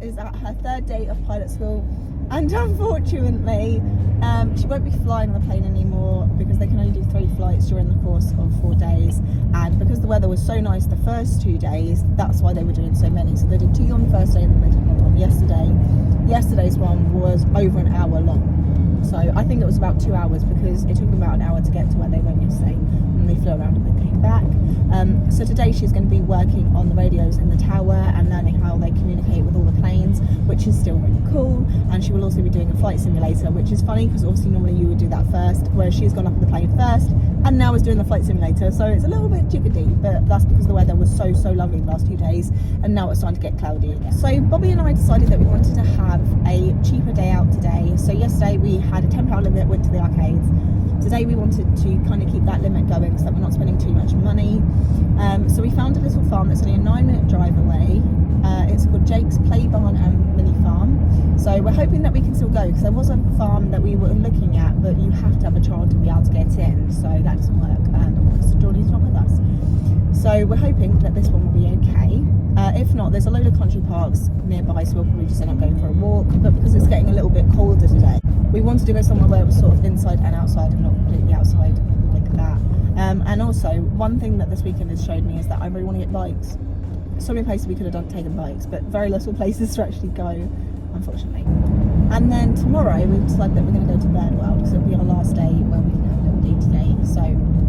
is at her 3rd day of pilot school, and unfortunately she won't be flying on the plane anymore because they can only do 3 flights during the course of 4 days, and because the weather was so nice the first 2 days, that's why they were doing so many. So they did 2 on the first day and then they did 1 on yesterday. Yesterday's one was over an hour long, so I think it was about 2 hours because it took them about an hour to get to where they went yesterday, and they flew around and then came back. So today she's going to be working on the radios in the tower and learning how they communicate with all the planes, which is still really cool. And she will also be doing a flight simulator, which is funny because obviously normally you would do that first, whereas she's gone up in the plane first and now is doing the flight simulator. So it's a little bit jiggedy, but that's because the weather was so lovely the last 2 days, and now it's starting to get cloudy again. So Bobby and I decided that we wanted to have a cheaper day out today. So yesterday we had a £10 limit, went to the arcades. Today we wanted to kind of keep that limit going so that we're not spending too much money. So we found a little farm that's only a 9-minute drive away. It's called Jake's PLAYBARN Mini Farm. So we're hoping that we can still go, because there was a farm that we were looking at, but you have to have a child to be able to get in, so that doesn't work, because Jordy's not with us. So we're hoping that this one will be okay. If not, there's a load of country parks nearby, so we'll probably just end up going for a walk. But because it's getting a little bit colder today, we wanted to go somewhere where it was sort of inside and outside and not completely outside like that. And also, one thing that this weekend has showed me is that I really want to get bikes. So many places we could have taken bikes, but very little places to actually go, unfortunately. And then tomorrow we've decided that we're going to go to Birdworld, because it'll be our last day where we can have a little day today. So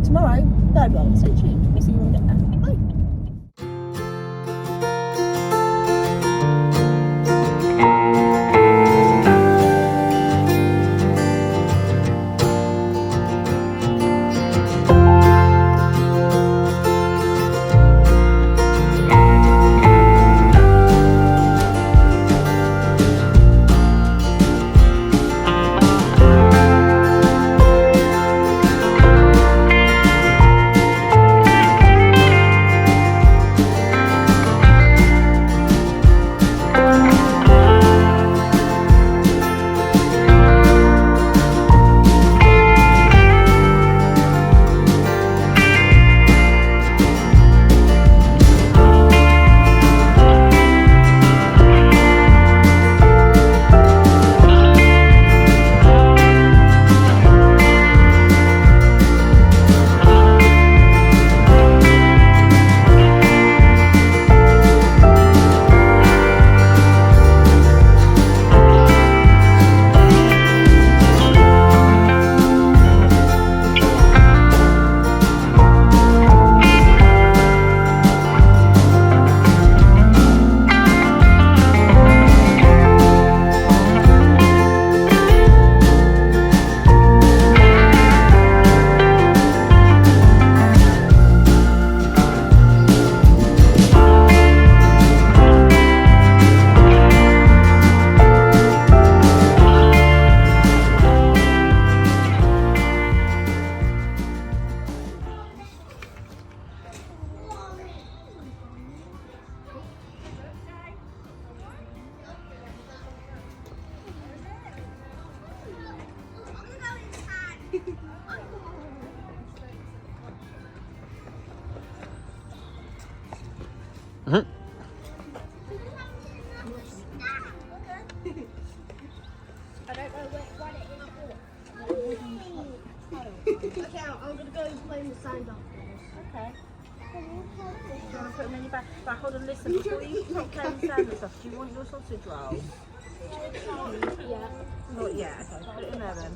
tomorrow, Birdworld, stay tuned. We'll see you when we get there. Bye. Okay, I'm gonna go and play in the sand afterwards. Okay. Do you want to put them in your back? But hold on, listen, before you start playing sand and stuff, do you want your sausage roll? Yeah. Not yet, okay, put it in there then.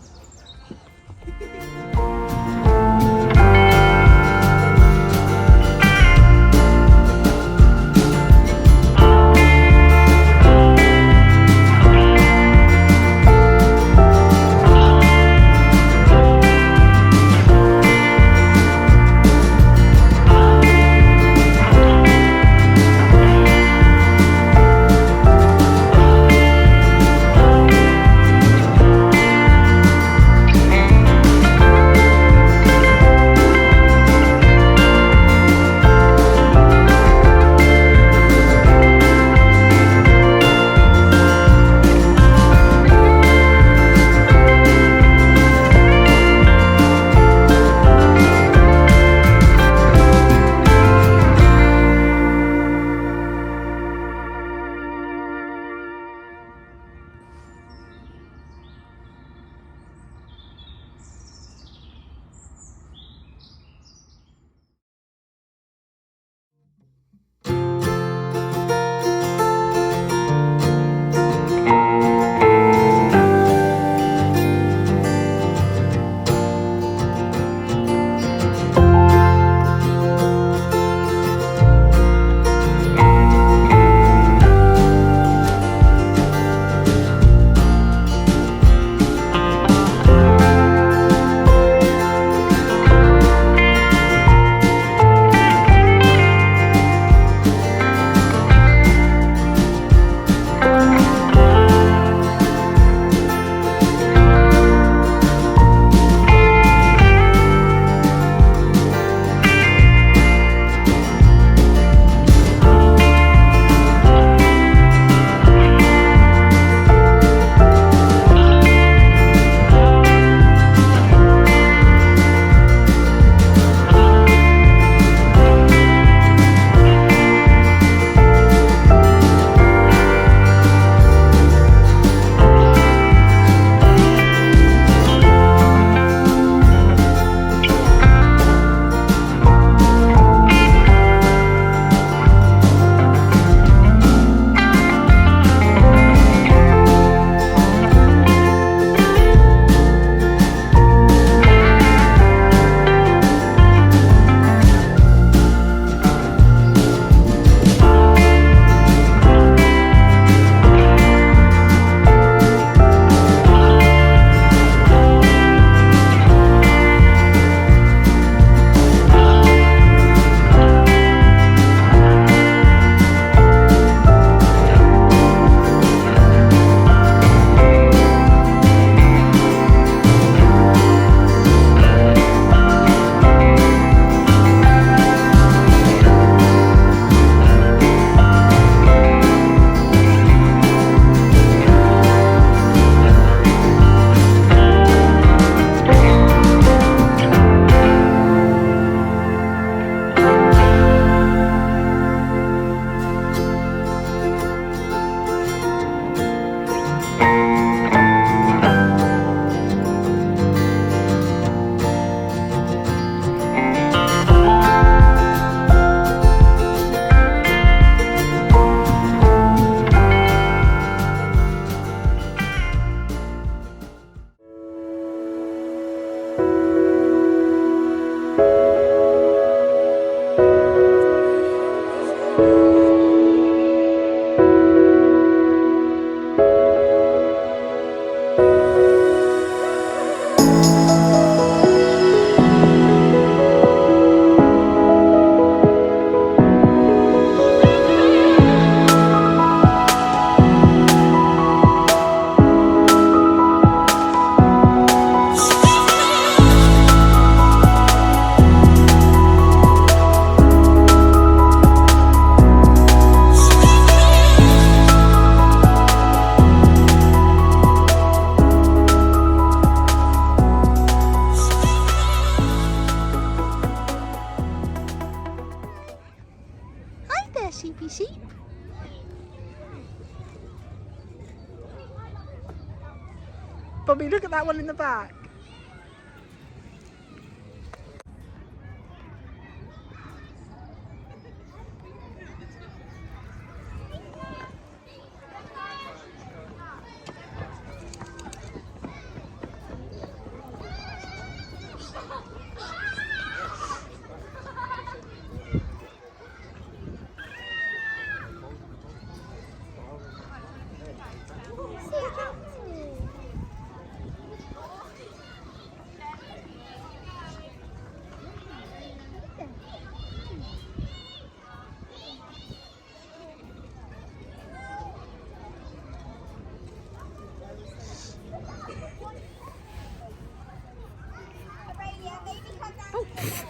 Bobby, look at that one in the back.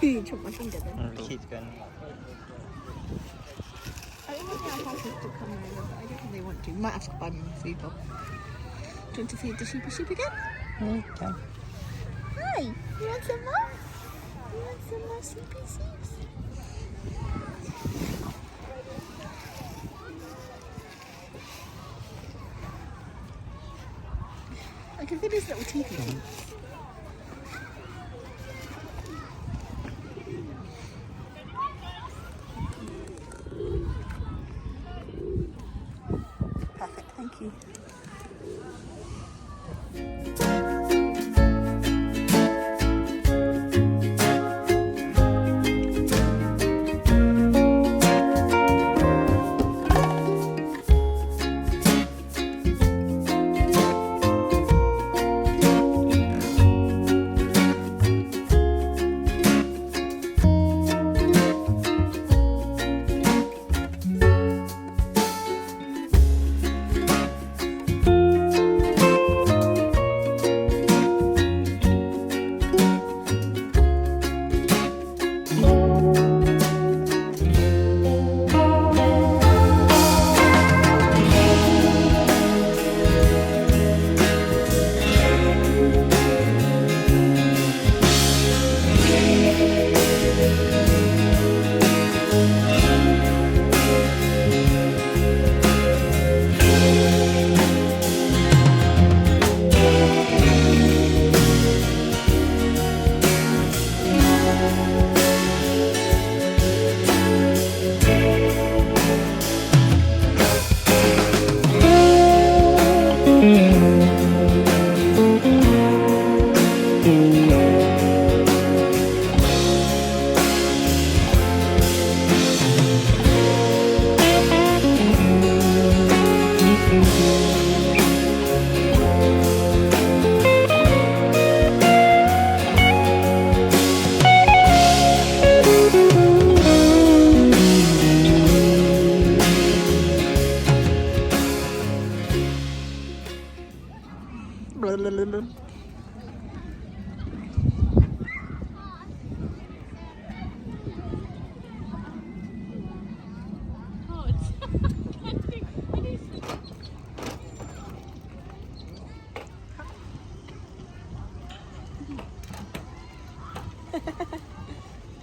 You chopped my finger then. The kid's going. I don't think I'll have to come over, but I don't think they want to. Might have to buy me food, Bob. Do you want to feed the sheep again? Okay. Hi, you want some more? You want some more sleepy sheeps? I can feel his little teeth. Perfect, thank you.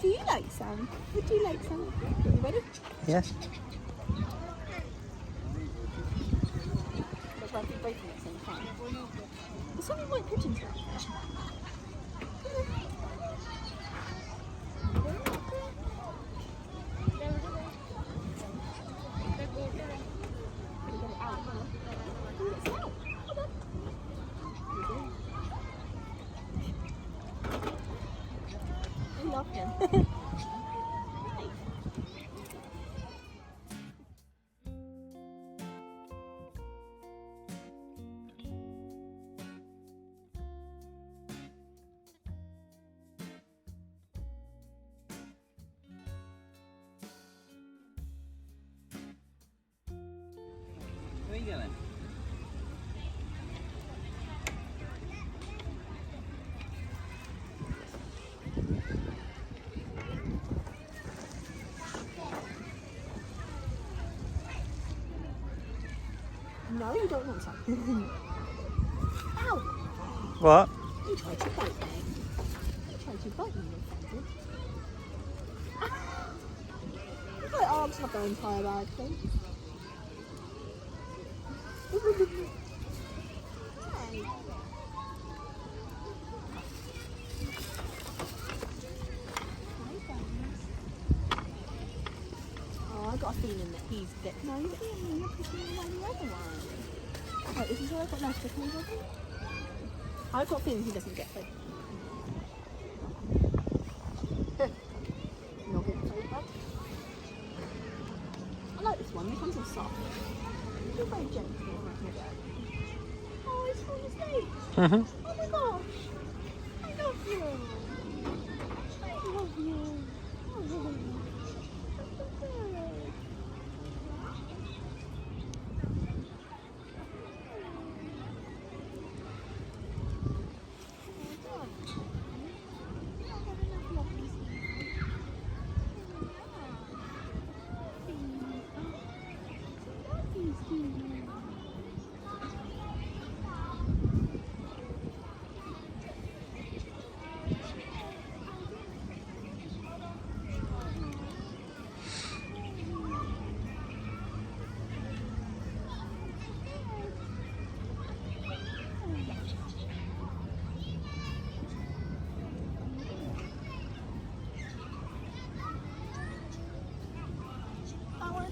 Do you like some? Would you like some? Are you ready? Yes. Looks like you're breaking at the same time. There's so many white pigeons here. I love him. Where are you going? No, you don't want some. Ow! What? You tried to bite me. You tried to bite me, you offended. My arms have their entire bag thing. Hey. feeling that he's fit. No, you're feeling you're pushing away the other one. Right, this is all I've got left, okay, Bobby? I've got a feeling he doesn't get fed. Not getting fed, bud. I like this one. This one's all soft. You're very gentle. Oh, it's falling asleep. Mm-hmm. Oh my gosh. I love you. I love you. Oh, that's so good.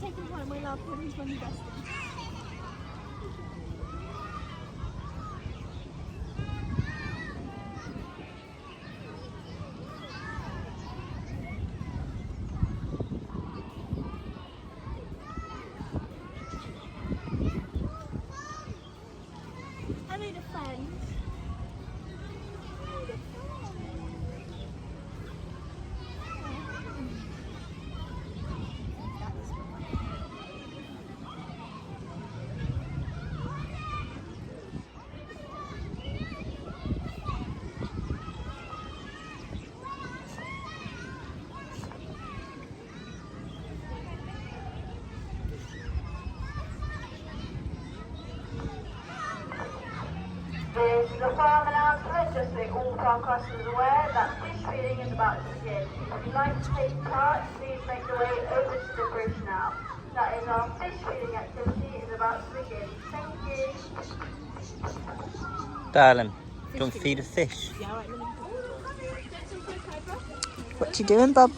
Taking time, my love, because he's one of the best. I need a friend. This is a farm announcement, just to make all farm customers aware that fish feeding is about to begin. If you'd like to take part, please make your way over to the bridge now. That is our fish feeding activity is about to begin. Thank you. Darling, do you want to feed a fish? Yeah, alright, let me What you doing, Bob?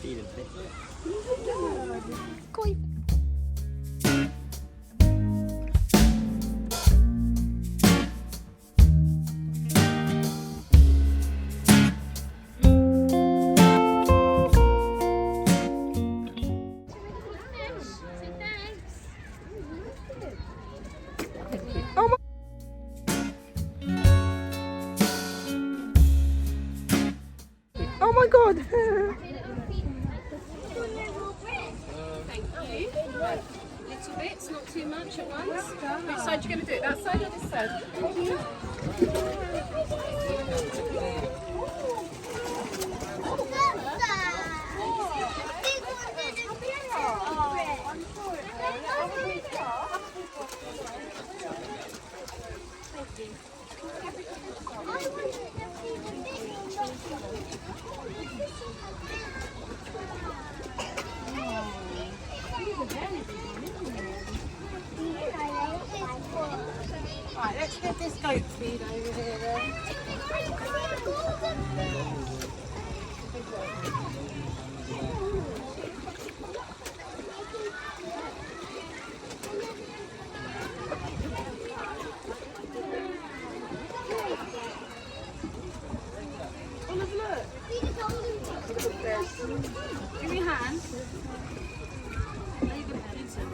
Feed a fish. Koi. Oh my god! Thank you. Little bits, not too much at once. Which side are you going to do it? That side or this side? Right, let's get this goat feed over here then. Olive, look. Give me a hand. Are you going to eat it?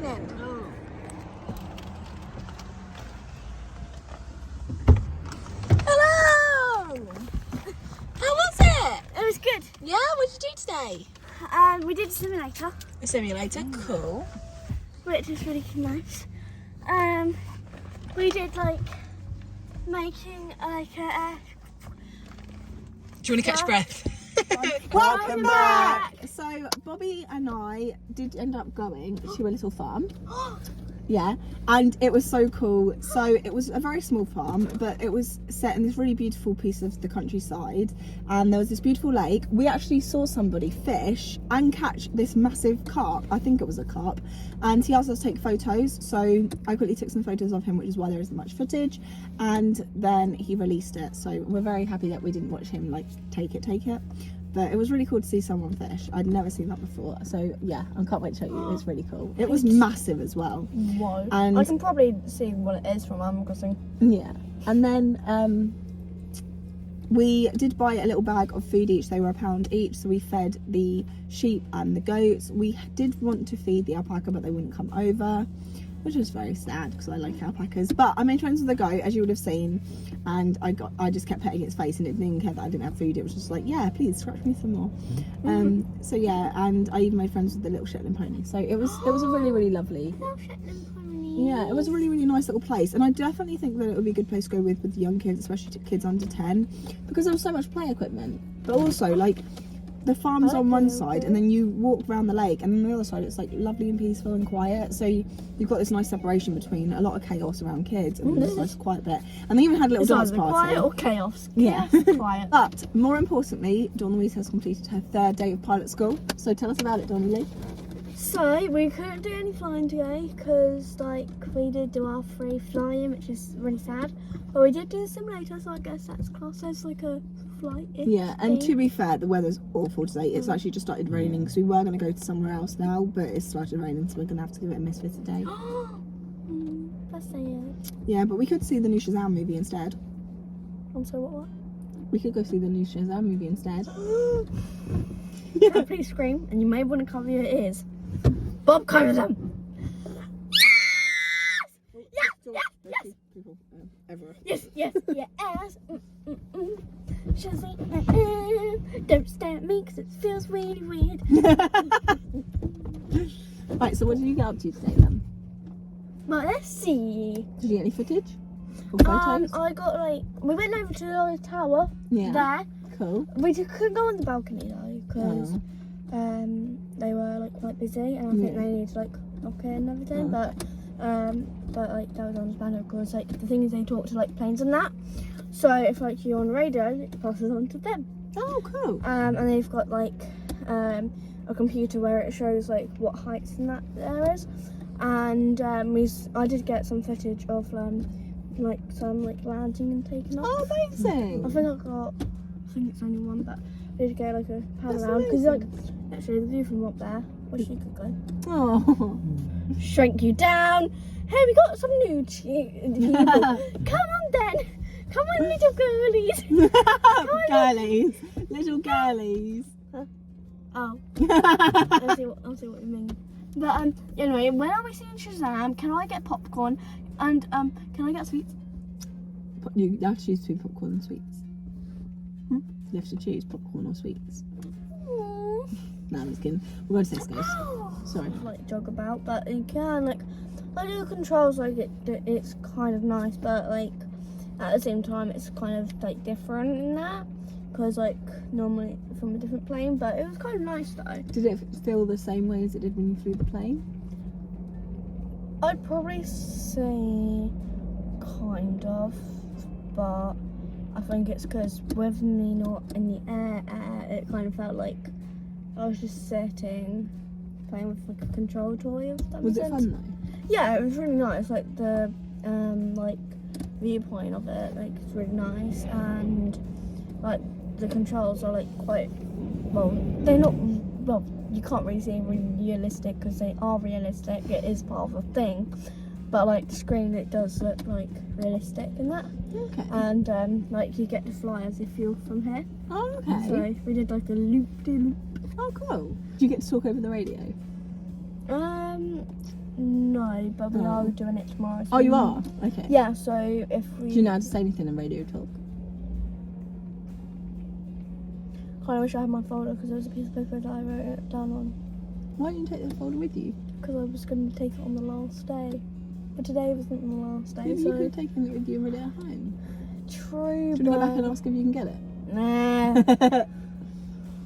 raining. Hello! How was it? It was good. Yeah, what did you do today? We did a simulator, A simulator, cool. which was really nice. We did like making like a. Do you want to catch your breath? Welcome back! So Bobby and I did end up going to a little farm. Yeah, and it was so cool. So it was a very small farm, but it was set in this really beautiful piece of the countryside, and there was this beautiful lake. We actually saw somebody fish and catch this massive carp. I think it was a carp, and he asked us to take photos, so I quickly took some photos of him, which is why there isn't much footage, and then he released it. So we're very happy that we didn't watch him like take it, but it was really cool to see someone fish. I'd never seen that before, so yeah, I can't wait to show you. It's really cool. It was massive as well. Whoa. And I can probably see what it is from Animal Crossing. yeah, and then we did buy a little bag of food each. They were £1 each, so we fed the sheep and the goats. We did want to feed the alpaca, but they wouldn't come over, which was very sad because I like alpacas. But I made friends with the goat, as you would have seen, and I just kept petting its face, and it didn't even care that I didn't have food. It was just like, yeah, please scratch me some more. So yeah, and I even made friends with the little Shetland pony. So it was a really, really lovely. Yeah, it was a really, really nice little place, and I definitely think that it would be a good place to go with the young kids, especially to kids under 10, because there was so much play equipment. But also, like, the farm's on one side, and then you walk around the lake, and on the other side it's like lovely and peaceful and quiet. So you've got this nice separation between a lot of chaos around kids and this nice quiet bit. And they even had a little dance party. Quiet or chaos? Yeah. Quiet. But more importantly, Dawn-Louise has completed her 3rd day of pilot school. So tell us about it, Dawn-Louise. So we couldn't do any flying today because like we did do our free flying, which is really sad. But we did do a simulator, so I guess that's classed as like a flight. Yeah, and to be fair, the weather's awful today. It's actually just started raining, because we were going to go to somewhere else now, but it's started raining, so we're going to have to give it a miss for today. That's sad. Yeah, but we could see the new Shazam movie instead. I'm sorry, what? We could go see the new Shazam movie instead. Please scream, and you may want to cover your ears. Bob, cover them. Yes, yes, yes. Shazam, don't stare at me because it feels really weird. Right, so what did you get up to today then? But let's see. Did you get any footage? Or photos? I got like, we went over to the tower there. Cool. We couldn't go on the balcony though because they were like quite busy, and I think they need to like knock it and everything. But like that was understandable because like the thing is they talk to like planes and that. So if like you're on radio, it passes on to them. Oh, cool. And they've got like a computer where it shows like what heights and that there is. And I did get some footage of like some like landing and taking off. Oh, amazing. I think it's only one, but I did get like a pan around because like actually the view from up there. Wish you could go. Oh. Shrink you down. Hey, we got some new people. Come on then. Come on, little girlies. Girlies. Little girlies. Huh? Oh. I'll see what you mean. But anyway, when are we seeing Shazam? Can I get popcorn? And can I get sweets? You have to choose between popcorn and sweets. You have to choose popcorn or sweets. No, I'm just kidding. We're going to Tesco's. Sorry. Like jog about, but you can like the controls like it's kind of nice, but like at the same time it's kind of like different in that because like normally from a different plane. But it was kind of nice though. Did it feel the same way as it did when you flew the plane? I'd probably say kind of, but I think it's because with me not in the air, it kind of felt like I was just sitting, playing with like a control toy. If that Was makes it sense. fun though? Yeah, it was really nice. Like the like viewpoint of it, like it's really nice, and like the controls are like quite well. They're not well. You can't really see realistic because they are realistic. It is part of a thing, but like the screen, it does look like realistic in that. Okay. And like you get to fly as if you're from here. Oh, okay. So we did like a loop-de-loop. Oh, cool. Do you get to talk over the radio? No, but we are doing it tomorrow. So Oh, you are? Okay. Yeah, so if we... Do you know how to say anything in radio talk? Kind of wish I had my folder because there was a piece of paper that I wrote it down on. Why didn't you take the folder with you? Because I was going to take it on the last day. But today wasn't the last day, Maybe so... you could have taken it with you and read it at home. True, Do you want to go back and but... ask if you can get it? Nah.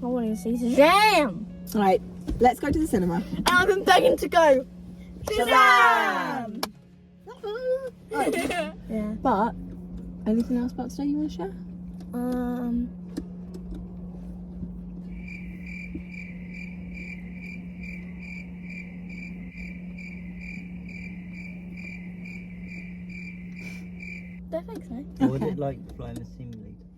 I want to see Shazam! Alright, let's go to the cinema. And I've been begging to go. Shazam! Yeah. But, anything else about today you want to share? Don't think so. What was it like flying the simulator?